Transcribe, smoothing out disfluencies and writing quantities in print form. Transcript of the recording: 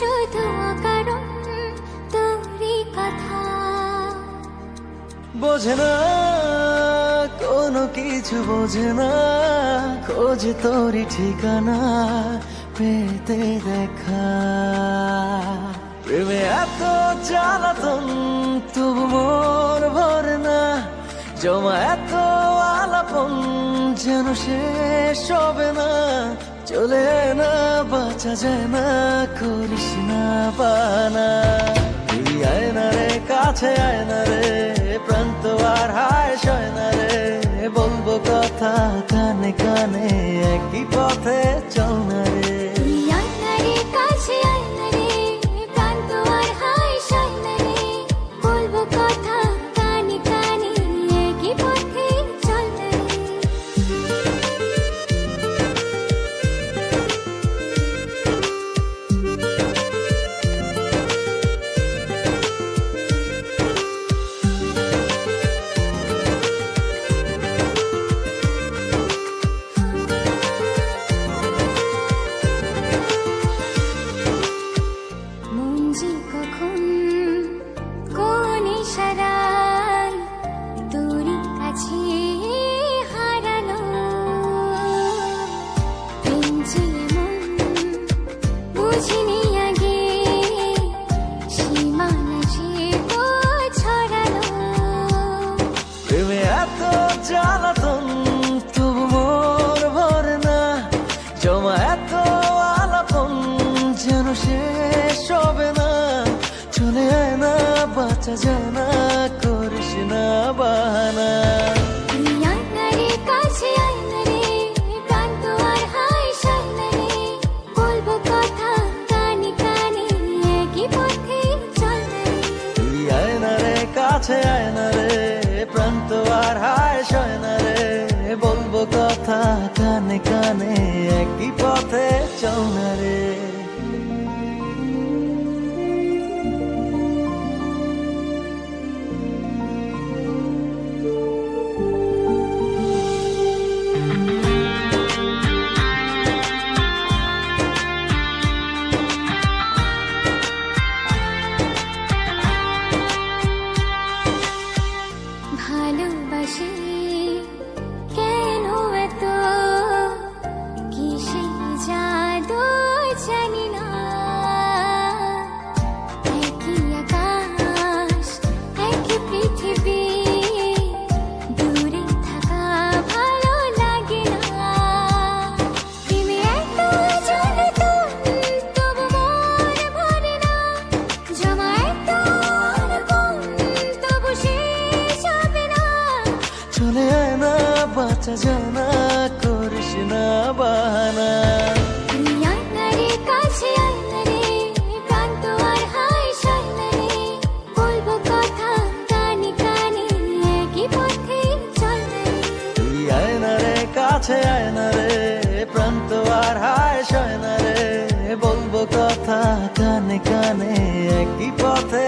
শুধু অকারণ তোরই কথা। বোঝে না কোনো কিছু, বোঝে না খোঁজে তোরই ঠিকানা পেতে দেখা। প্রেমে এত জ্বালাতন তবু মন ভরে না, জমা এত আলাপন যেন শেষ হবে না। চলে না বাঁচা যায় না, করিস না বানা। তুই আয় না রে কাছে, আয় না রে প্রাণ তো আর হায় সয় না রে। বলবো কথা কানে কানে, একই পথে চল না রে। তুই আয় না রে কাছে, আয় না রে প্রাণ তো আর হায় সয় না রে। বলবো কথা কানে কানে, একই পথে চল না রে। মন যে কখন কোন ইশারায় তোরই কাছে হারালো। প্রেম যে এমন বুঝিনি আগে, সীমানা যে তো ছড়ালো। প্রেমে এত জ্বালাতন তবু মন ভরে না, জমা এত আলাপন যেন শেষ হবে না। চলে আয় না বাঁচা যায় না, করিস না বাহানা। তুই আয় না রে কাছে, আয় না রে প্রাণ তো আর হায় সয় না রে। বলবো কথা কানে কানে, একই পথে চল না রে। তুই আয় না রে কাছে, আয় না রে প্রাণ তো আর হায় সয় না রে। বলবো কথা কানে কানে, একই পথে চল না রে। ভালোবাসি কেন এত, কিসে জাদু জানি না। একই আকাশ একই পৃথিবী, দূরে থাকা ভালো লাগে না। প্রেমে এত জ্বালাতন তবু মন ভরে না, জমা এত আলাপন তবু শেষ হবে না। চলে আয় না বাঁচা যায় না, করিস না বাহানা। তুই আয় না রে কাছে, আয় না রে প্রাণ তো আর হায় সয় না রে। বলবো কথা কানে কানে, একই পথে চল না রে। তুই আয় না রে কাছে, আয় না রে প্রাণ তো আর হায় সয় না রে। বলবো কথা কানে কানে, একই পথে